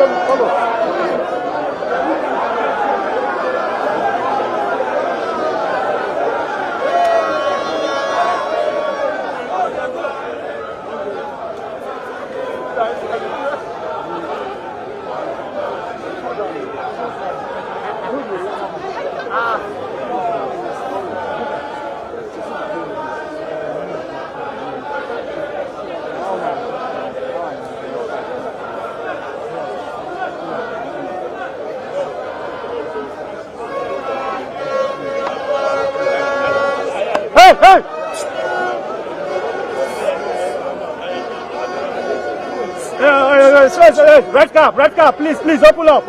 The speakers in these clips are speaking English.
Hey! Red cap, please, open up.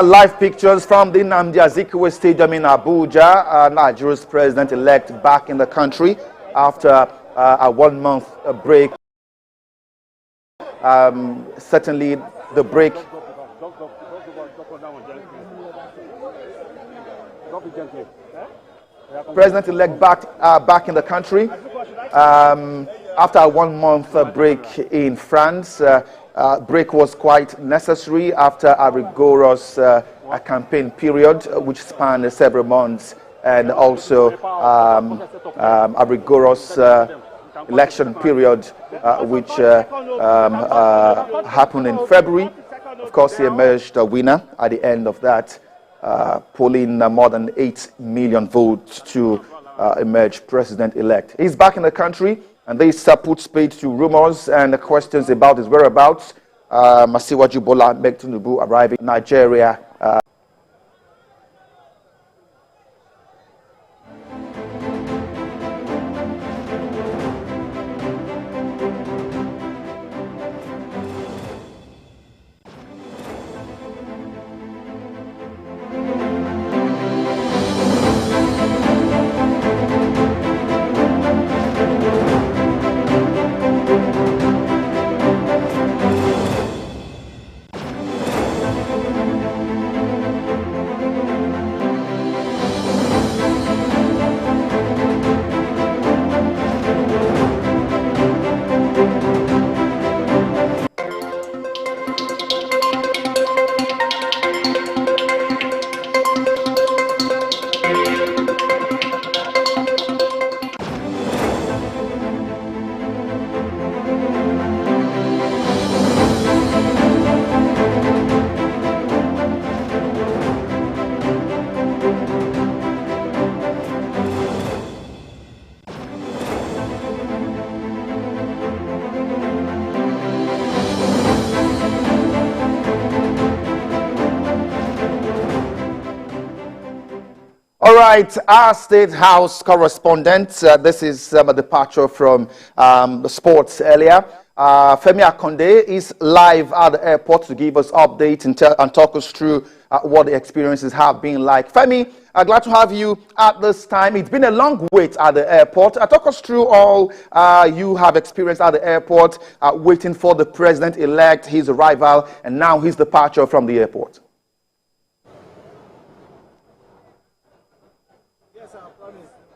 Live pictures from the Nnamdi Azikiwe Stadium in Abuja. Nigeria's president-elect back in the country after a 1-month break. Certainly the break. President-elect back in the country after a 1-month break in France. Break was quite necessary after a rigorous campaign period which spanned several months, and also a rigorous election period which happened in February. Of course, he emerged a winner at the end of that, polling more than 8 million votes to emerge president-elect. He's back in the country, and this put spade to rumors and questions about his whereabouts. Bola Tinubu arriving in Nigeria. All right, our State House correspondent, this is a departure from the sports earlier. Femi Akonde is live at the airport to give us updates and talk us through what the experiences have been like. Femi, glad to have you at this time. It's been a long wait at the airport. Talk us through all you have experienced at the airport, waiting for the president-elect, his arrival, and now his departure from the airport.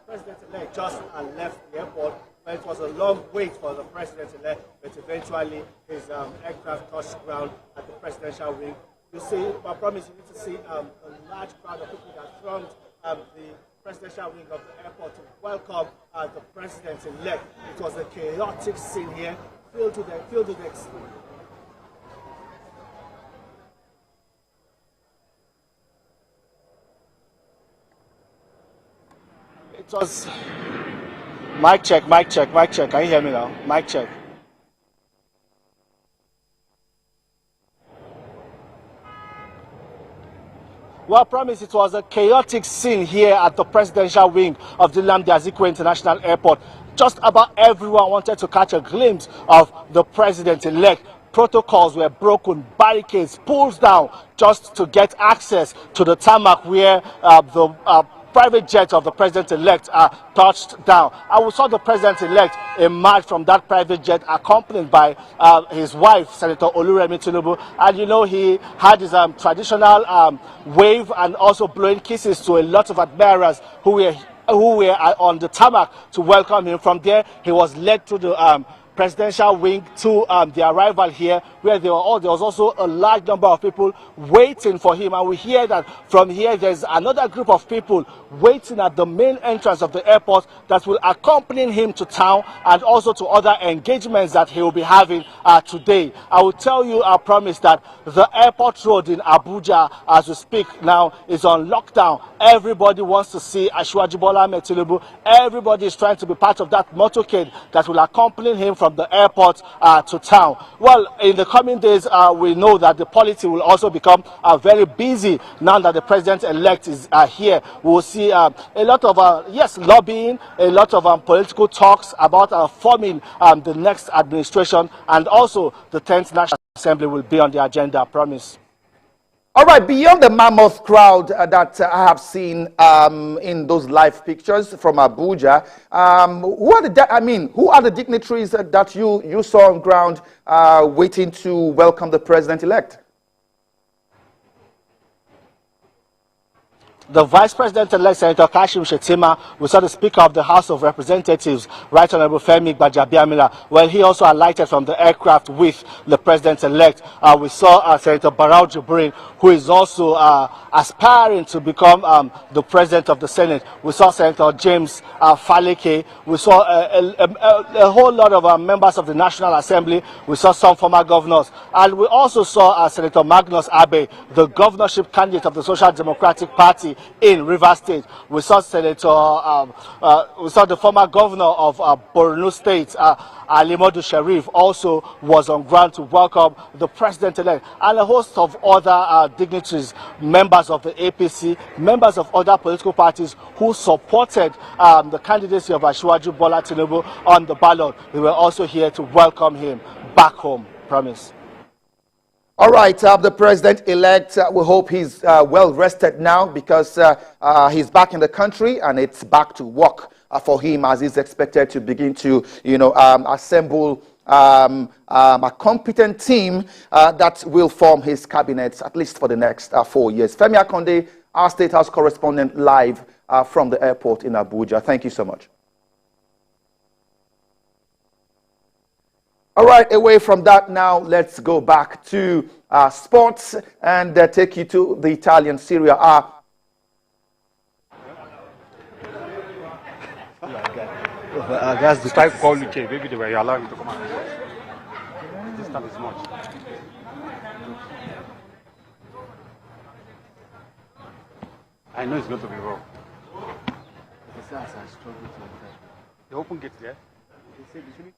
President-elect just left the airport, but it was a long wait for the president-elect, but eventually his aircraft touched ground at the presidential wing. You see, I promise you need to see a large crowd of people that thronged the presidential wing of the airport to welcome the president-elect. It was a chaotic scene here, filled to the extreme. It was mic check. Can you hear me now? Mic check. Well, I promise it was a chaotic scene here at the presidential wing of the Nnamdi Azikiwe International Airport. Just about everyone wanted to catch a glimpse of the president-elect. Protocols were broken, barricades pulled down just to get access to the tarmac where the private jet of the president-elect touched down. And we saw the president-elect emerge from that private jet accompanied by his wife, Senator Oluremi Tinubu. And you know, he had his traditional wave and also blowing kisses to a lot of admirers who were on the tarmac to welcome him. From there, he was led to the presidential wing to the arrival here, where there was also a large number of people waiting for him. And we hear that from here there's another group of people waiting at the main entrance of the airport that will accompany him to town and also to other engagements that he will be having today. I will tell you, I promise, that the airport road in Abuja, as we speak now, is on lockdown. Everybody wants to see Asiwaju Bola Ahmed Tinubu. Everybody is trying to be part of that motorcade that will accompany him from the airport to town. Well, in the coming days, we know that the polity will also become very busy now that the president-elect is here. We will see a lot of, yes, lobbying, a lot of political talks about forming the next administration, and also the 10th National Assembly will be on the agenda, I promise. All right, beyond the mammoth crowd that I have seen in those live pictures from Abuja, who are the dignitaries that you saw on ground waiting to welcome the president-elect? The Vice President-elect, Senator Kashim Shettima, we saw the Speaker of the House of Representatives, Right Honorable Femi Gbajabiamila. Well, he also alighted from the aircraft with the President-elect. We saw Senator Barau Jibrin, who is also aspiring to become the President of the Senate. We saw Senator James Faleke. We saw a whole lot of members of the National Assembly. We saw some former governors. And we also saw Senator Magnus Abe, the governorship candidate of the Social Democratic Party in Rivers State. We saw we saw the former governor of Borno State, Alimodu Sharif, also was on ground to welcome the president-elect, and a host of other dignitaries, members of the APC, members of other political parties who supported the candidacy of Asiwaju Bola Tinubu on the ballot. We were also here to welcome him back home, promise. All right, the president-elect, we hope he's well rested now, because he's back in the country and it's back to work for him, as he's expected to begin to, assemble a competent team that will form his cabinet, at least for the next 4 years. Femi Akonde, our State House correspondent, live from the airport in Abuja. Thank you so much. All right, away from that now, let's go back to sports and take you to the Italian Serie A. That's the type call you came. Maybe they were allowing you to come out. This time is much. I know it's going to be wrong. The open gate there. They said usually.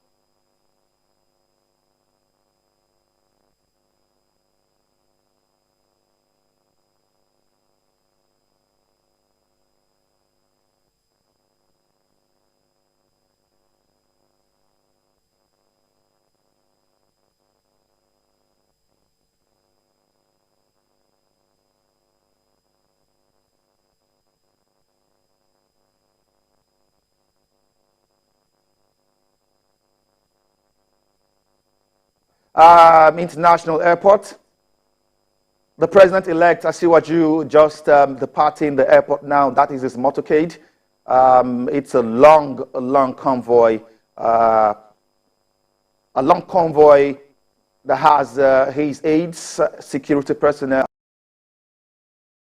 International Airport. The president-elect, Asiwaju, just departing the airport now. That is his motorcade. It's a long convoy. A long convoy that has his aides, security personnel,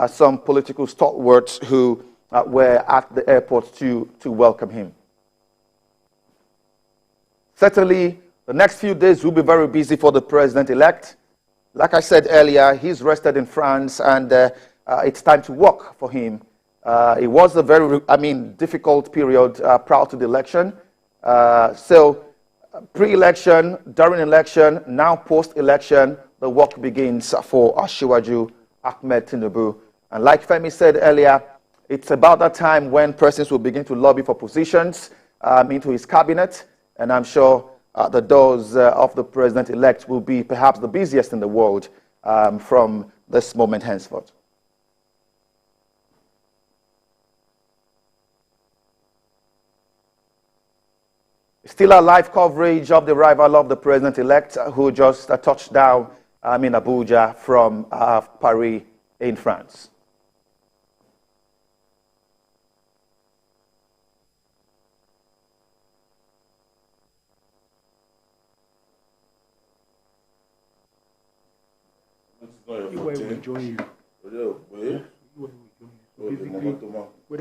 some political stalwarts who were at the airport to welcome him. Certainly, the next few days will be very busy for the president-elect. Like I said earlier, he's rested in France, and it's time to work for him. It was a very, difficult period prior to the election. So, pre-election, during election, now post-election, the work begins for Asiwaju Ahmed Tinubu. And like Femi said earlier, it's about that time when persons will begin to lobby for positions into his cabinet, and I'm sure the doors of the president-elect will be perhaps the busiest in the world from this moment henceforth. Still a live coverage of the arrival of the president-elect who just touched down in Abuja from Paris in France. Whether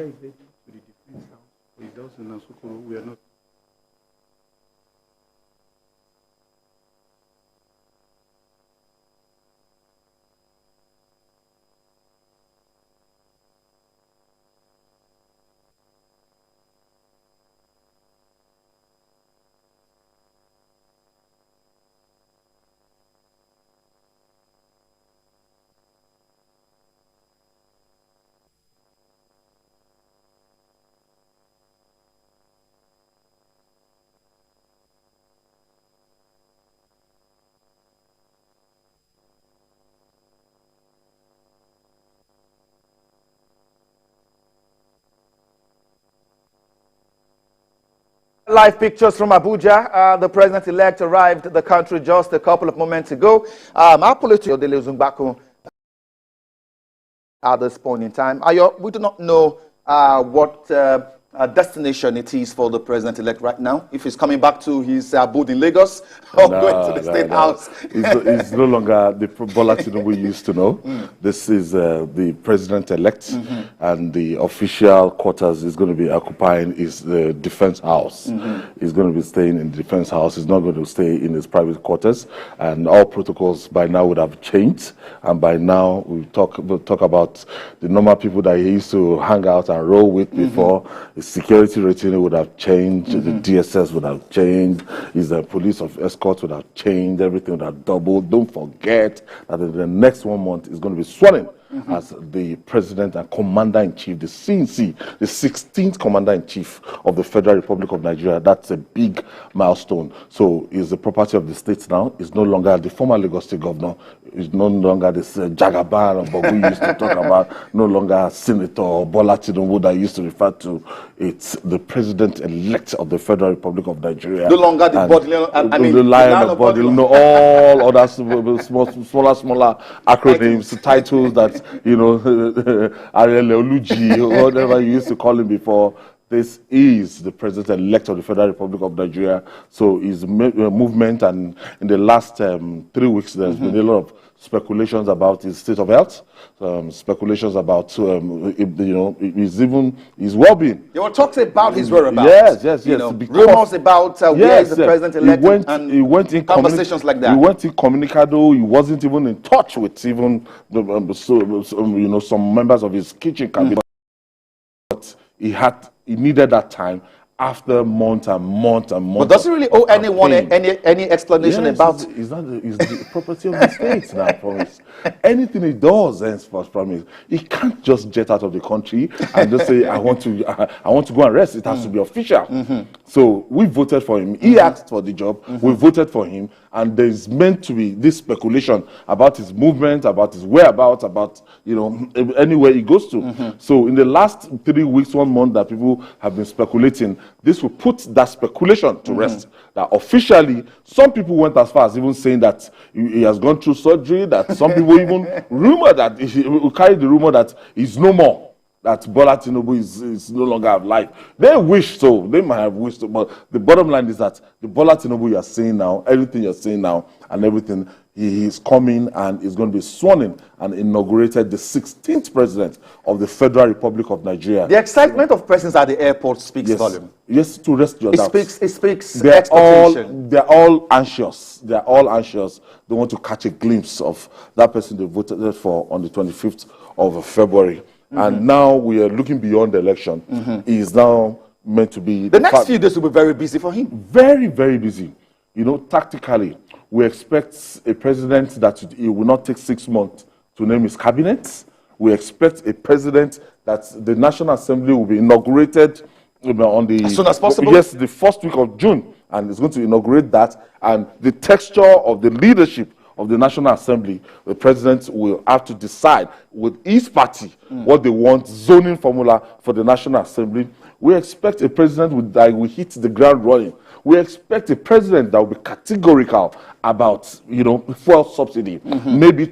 it's led to the defense house or it's also in Asokoro, we are not. Live pictures from Abuja. The president-elect arrived the country just a couple of moments ago. Our political Zumbaku at this point in time. We do not know what destination it is for the president-elect right now. If he's coming back to his abode in Lagos or going to the State House. It's no longer the Bola Tinubu we used to know. This is the president-elect, and the official quarters is going to be occupying is the defense house. He's going to be staying in the defense house. He's not going to stay in his private quarters, and all protocols by now would have changed. And by now we'll talk about the normal people that he used to hang out and roll with before. His security rating would have changed. The DSS would have changed. His police of escort would have changed. Everything would have doubled. Don't forget that in the next 1 month is going to be sworn in as the president and commander-in-chief, the CNC, the 16th commander-in-chief of the Federal Republic of Nigeria. That's a big milestone. So he's the property of the state now. He's no longer the former Lagos State governor. He's no longer this Jagaban or Bogu used to talk about. No longer Senator Bola Tinubu that used to refer to. It's the president-elect of the Federal Republic of Nigeria. No longer the body, the lion of body, all other smaller acronyms, titles that, you know, Ariel Oluji, whatever you used to call him before. This is the president-elect of the Federal Republic of Nigeria. So his movement, and in the last 3 weeks, there's been a lot of speculations about his state of health, speculations about, his well-being. You were talking about his whereabouts. Yes. You know, rumors about where is the president-elect he went in conversations like that. He went incommunicado. He wasn't even in touch with even some members of his kitchen cabinet. But he needed that time after months and months and months. But does he really owe anyone any explanation about it? It's the property of the state now, promise. Anything he does henceforth, promise. He can't just jet out of the country and just say, I want to go and rest. It has to be official. So we voted for him. He asked for the job. We voted for him. And there's meant to be this speculation about his movement, about his whereabouts, about, anywhere he goes to. So in the last 3 weeks, 1 month that people have been speculating, this will put that speculation to rest. That officially, some people went as far as even saying that he has gone through surgery, that some people even carried the rumor that he's no more. That Bola Tinubu is no longer alive. They wish so. They might have wished so. But the bottom line is that the Bola Tinubu you are seeing now, everything you're seeing now, and everything, he is coming and is going to be sworn in and inaugurated the 16th president of the Federal Republic of Nigeria. The excitement of presence at the airport speaks volume. Yes, to rest your doubts. It speaks they're expectation. They're all anxious. They're all anxious. They want to catch a glimpse of that person they voted for on the 25th of February. And now we are looking beyond the election. He is now meant to be... The next few days will be very busy for him. Very, very busy. Tactically, we expect a president that it will not take 6 months to name his cabinet. We expect a president that the National Assembly will be inaugurated on the... As soon as possible? Yes, the first week of June. And it's going to inaugurate that. And the texture of the leadership of the National Assembly, the president will have to decide with his party what they want, zoning formula for the National Assembly. We expect a president that will hit the ground running We expect a president that will be categorical about, fuel subsidy, maybe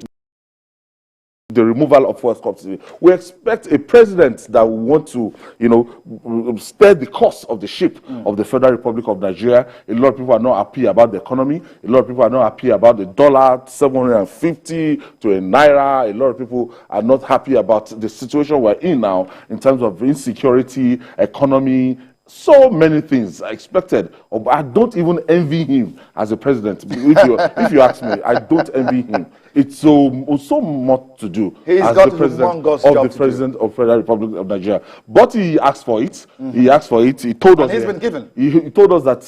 the removal of fuel subsidy. We expect a president that will want to, spare the cost of the ship of the Federal Republic of Nigeria. A lot of people are not happy about the economy. A lot of people are not happy about the dollar, 750 to a naira. A lot of people are not happy about the situation we're in now in terms of insecurity, economy. So many things are expected. I don't even envy him as a president. If you ask me, I don't envy him. It's so much to do. He's as got the president of the Federal Republic of Nigeria. But he asked for it. He asked for it. He told us. And he's been given. He told us that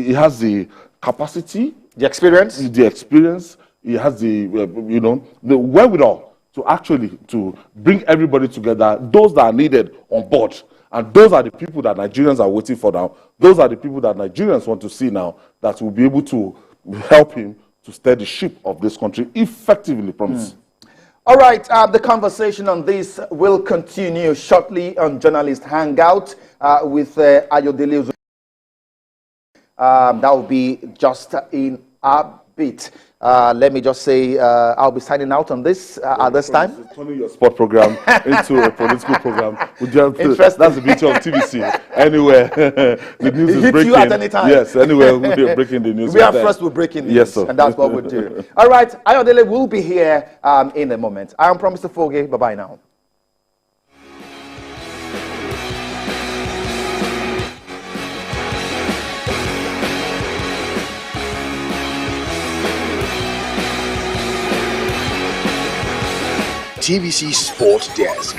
he has the capacity, the experience. He has the the wherewithal to actually bring everybody together. Those that are needed on board. And those are the people that Nigerians are waiting for now. Those are the people that Nigerians want to see now that will be able to help him to steer the ship of this country effectively, promise. All right, the conversation on this will continue shortly on Journalist Hangout with Ayodele. That will be just in a bit. Let me just say I'll be signing out on this at this time. Turning your sport program into a political program. Interesting. That's the beauty of TVC. Anyway, the news is breaking. You at any time. Yes, anyway, we're breaking the news. We are first with breaking news. Yes, sir. And that's what we'll do. All right, Ayodele will be here in a moment. I am Promise Foge. Bye-bye now. TVC Sport Desk.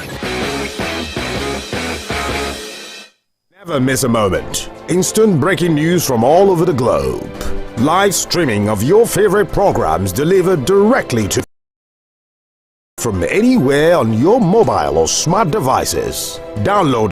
Never miss a moment. Instant breaking news from all over the globe. Live streaming of your favorite programs delivered directly to from anywhere on your mobile or smart devices. Download